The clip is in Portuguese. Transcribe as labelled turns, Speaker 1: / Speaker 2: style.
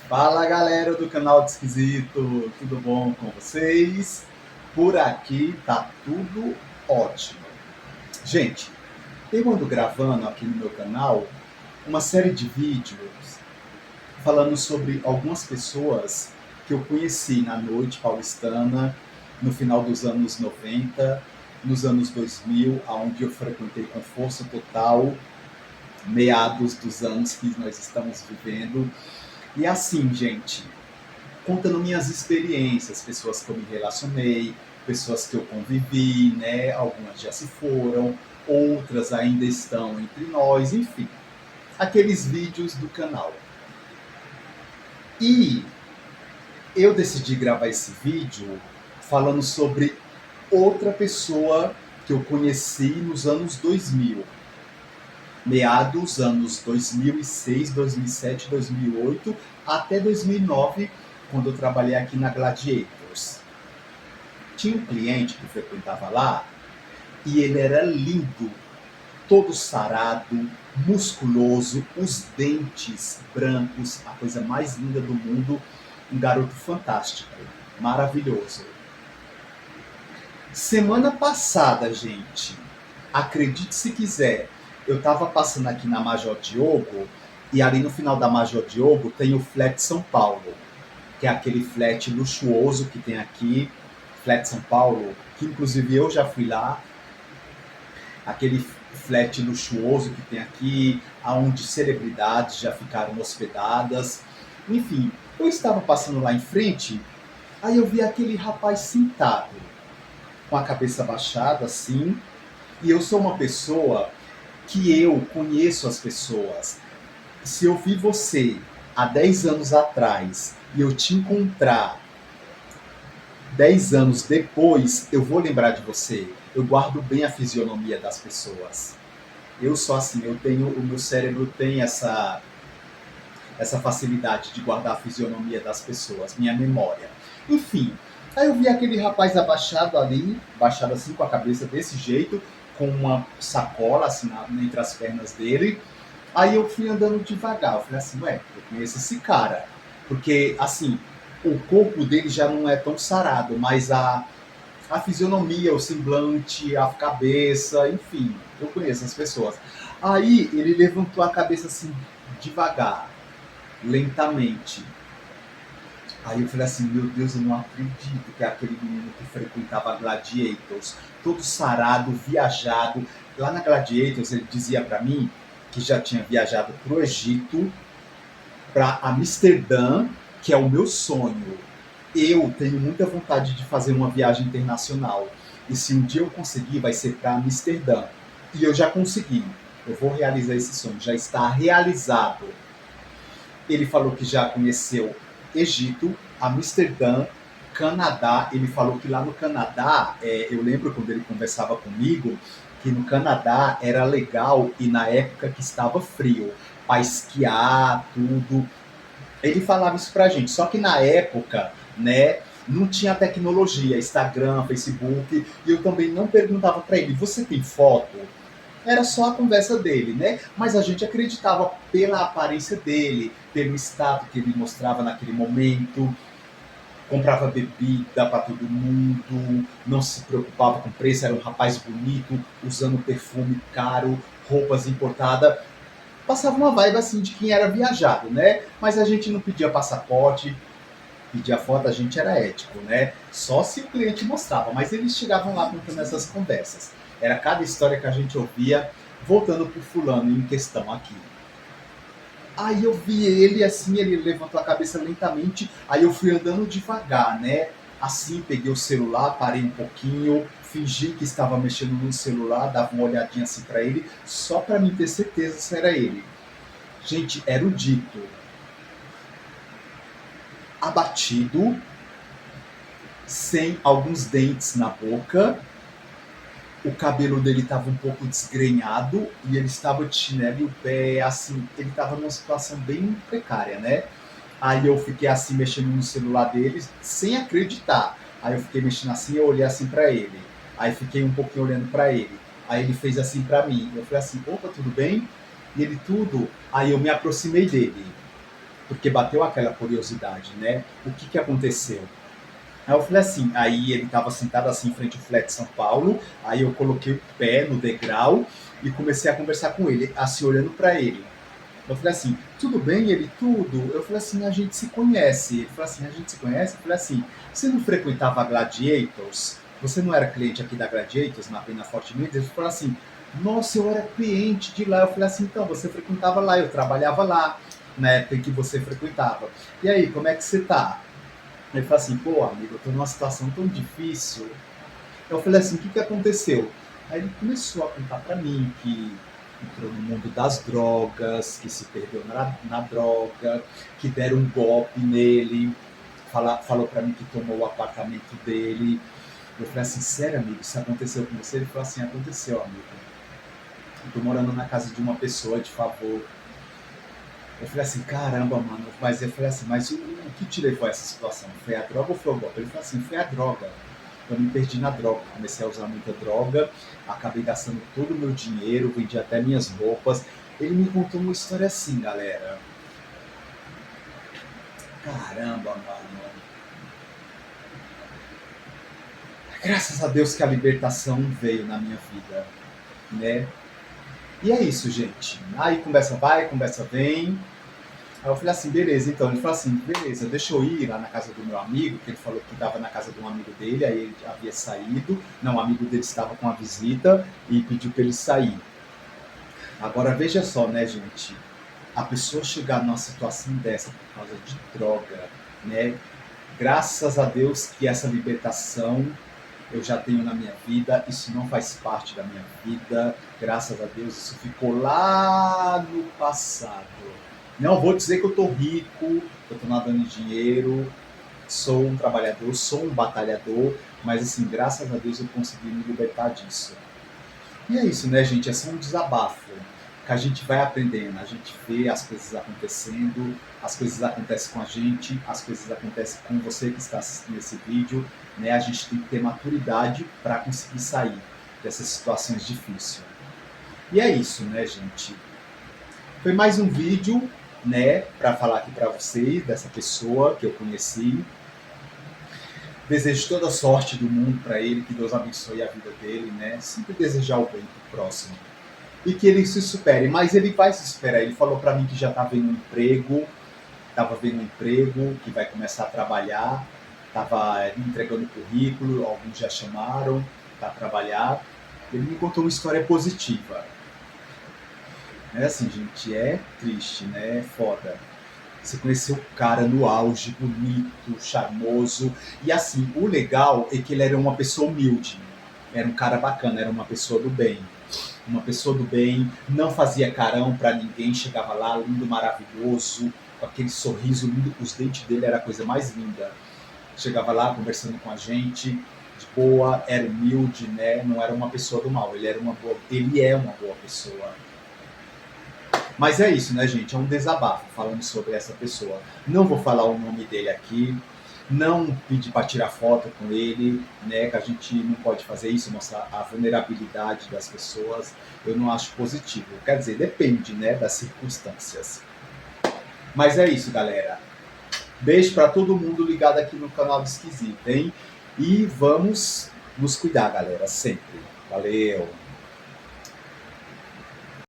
Speaker 1: Fala galera do canal de Esquisito, tudo bom com vocês? Por aqui tá tudo ótimo. Gente, eu ando gravando aqui no meu canal uma série de vídeos falando sobre algumas pessoas que eu conheci na noite paulistana, no final dos anos 90, nos anos 2000, onde eu frequentei com força total, meados dos anos que nós estamos vivendo. E assim, gente, contando minhas experiências, pessoas que eu me relacionei, pessoas que eu convivi, né? Algumas já se foram, outras ainda estão entre nós, enfim, aqueles vídeos do canal. E eu decidi gravar esse vídeo falando sobre outra pessoa que eu conheci nos anos 2000, meados anos 2006, 2007, 2008, até 2009, quando eu trabalhei aqui na Gladiators. Tinha um cliente que frequentava lá e ele era lindo, todo sarado, musculoso, os dentes brancos, a coisa mais linda do mundo, um garoto fantástico, maravilhoso. Semana passada, gente, acredite se quiser, eu estava passando aqui na Major Diogo e ali no final da Major Diogo tem o Flat São Paulo, que é aquele flat luxuoso que tem aqui, Flat São Paulo, que inclusive eu já fui lá, aquele flat luxuoso que tem aqui, onde celebridades já ficaram hospedadas. Enfim, eu estava passando lá em frente, aí eu vi aquele rapaz sentado, com a cabeça baixada assim, e eu sou uma pessoa que eu conheço as pessoas. Se eu vi você há 10 anos atrás e eu te encontrar 10 anos depois, eu vou lembrar de você. Eu guardo bem a fisionomia das pessoas. Eu sou assim, o meu cérebro tem essa facilidade de guardar a fisionomia das pessoas, minha memória. Enfim, aí eu vi aquele rapaz abaixado ali, baixado assim com a cabeça desse jeito, com uma sacola assim entre as pernas dele. Aí eu fui andando devagar, eu falei assim, ué, eu conheço esse cara. Porque, assim, o corpo dele já não é tão sarado, mas a fisionomia, o semblante, a cabeça, enfim, eu conheço as pessoas. Aí ele levantou a cabeça assim, devagar, lentamente. Aí eu falei assim, meu Deus, eu não acredito que é aquele menino que frequentava Gladiators, todo sarado, viajado. Lá na Gladiators ele dizia para mim que já tinha viajado para o Egito, para Amsterdã, que é o meu sonho. Eu tenho muita vontade de fazer uma viagem internacional. E se um dia eu conseguir, vai ser para Amsterdã. E eu já consegui. Eu vou realizar esse sonho. Já está realizado. Ele falou que já conheceu Egito, Amsterdã, Canadá. Ele falou que lá no Canadá, eu lembro quando ele conversava comigo, que no Canadá era legal e na época que estava frio, para esquiar, tudo. Ele falava isso pra gente, só que na época, né, não tinha tecnologia, Instagram, Facebook, e eu também não perguntava para ele, você tem foto? Era só a conversa dele, né? Mas a gente acreditava pela aparência dele, pelo status que ele mostrava naquele momento, comprava bebida para todo mundo, não se preocupava com preço, era um rapaz bonito, usando perfume caro, roupas importadas, passava uma vibe assim de quem era viajado, né? Mas a gente não pedia passaporte, pedia foto, a gente era ético, né? Só se o cliente mostrava, mas eles chegavam lá contando essas conversas. Era cada história que a gente ouvia, voltando pro fulano em questão aqui. Aí eu vi ele assim, ele levantou a cabeça lentamente, aí eu fui andando devagar, né? Assim, peguei o celular, parei um pouquinho, fingi que estava mexendo no celular, dava uma olhadinha assim para ele, só para mim ter certeza se era ele. Gente, era o dito. Abatido, sem alguns dentes na boca, o cabelo dele estava um pouco desgrenhado e ele estava de chinelo e o pé, assim, ele estava numa situação bem precária, né? Aí eu fiquei assim, mexendo no celular dele, sem acreditar. Aí eu fiquei mexendo assim, eu olhei assim para ele. Aí fiquei um pouquinho olhando para ele. Aí ele fez assim para mim. Eu falei assim, opa, tudo bem? E ele, tudo. Aí eu me aproximei dele. porque bateu aquela curiosidade, né? O que que aconteceu? Aí eu falei assim, aí ele estava sentado assim em frente ao Flat São Paulo, aí eu coloquei o pé no degrau e comecei a conversar com ele, assim, olhando para ele. Eu falei assim, tudo bem? Ele, tudo. Eu falei assim, a gente se conhece. Ele falou assim, a gente se conhece? Eu falei assim, você não frequentava a Gladiators? Você não era cliente aqui da Gladiators, na Pena Forte Mendes? Ele falou assim, nossa, eu era cliente de lá. Eu falei assim, então, você frequentava lá, eu trabalhava lá, na época em que você frequentava. E aí, como é que você tá? Ele falou assim, pô, amigo, eu tô numa situação tão difícil. Eu falei assim, o que que aconteceu? Aí ele começou a contar para mim que entrou no mundo das drogas, que se perdeu na droga, que deram um golpe nele, falou para mim que tomou o apartamento dele. Eu falei assim, sério, amigo, isso aconteceu com você? Ele falou assim, aconteceu, amigo. Eu tô morando na casa de uma pessoa de favor. Eu falei assim, caramba, mano, mas eu falei assim, mas o que te levou a essa situação? Foi a droga ou foi o golpe? Ele falou assim, foi a droga. Eu me perdi na droga, comecei a usar muita droga, acabei gastando todo o meu dinheiro, vendi até minhas roupas. Ele me contou uma história assim, galera. Caramba, mano. Graças a Deus que a libertação veio na minha vida, né? E é isso, gente. Aí conversa vai, conversa vem. Aí eu falei assim, beleza, então. Ele falou assim, beleza, deixa eu ir lá na casa do meu amigo, que ele falou que estava na casa de um amigo dele, aí ele havia saído. Não, o amigo dele estava com a visita e pediu para ele sair. Agora veja só, né, gente? A pessoa chegar numa situação dessa por causa de droga, né? Graças a Deus que essa libertação eu já tenho na minha vida, isso não faz parte da minha vida, graças a Deus, isso ficou lá no passado. Não vou dizer que eu estou rico, que eu estou nadando em dinheiro, sou um trabalhador, sou um batalhador, mas assim, graças a Deus eu consegui me libertar disso. E é isso, né, gente? É só um desabafo que a gente vai aprendendo, a gente vê as coisas acontecendo, as coisas acontecem com a gente, as coisas acontecem com você que está assistindo esse vídeo, né? A gente tem que ter maturidade para conseguir sair dessas situações difíceis. E é isso, né, gente? Foi mais um vídeo, né, para falar aqui para vocês dessa pessoa que eu conheci. Desejo toda a sorte do mundo para ele, que Deus abençoe a vida dele, né? Sempre desejar o bem pro próximo. E que ele se supere, mas ele vai se superar. Ele falou para mim que já estava vendo um emprego, que vai começar a trabalhar, estava entregando currículo, alguns já chamaram para trabalhar. Ele me contou uma história positiva. É assim, gente, é triste, né? É foda. Você conheceu o cara no auge, bonito, charmoso. E assim, o legal é que ele era uma pessoa humilde. Era um cara bacana, era uma pessoa do bem. Uma pessoa do bem, não fazia carão pra ninguém, chegava lá, lindo, maravilhoso, com aquele sorriso lindo, os dentes dele era a coisa mais linda. Chegava lá conversando com a gente, de boa, era humilde, né? Não era uma pessoa do mal, ele é uma boa pessoa. Mas é isso, né, gente? É um desabafo falando sobre essa pessoa. Não vou falar o nome dele aqui, não pedir para tirar foto com ele, né? Que a gente não pode fazer isso, mostrar a vulnerabilidade das pessoas. Eu não acho positivo. Quer dizer, depende, né, das circunstâncias. Mas é isso, galera. Beijo para todo mundo ligado aqui no canal do Esquisito, hein? E vamos nos cuidar, galera, sempre. Valeu!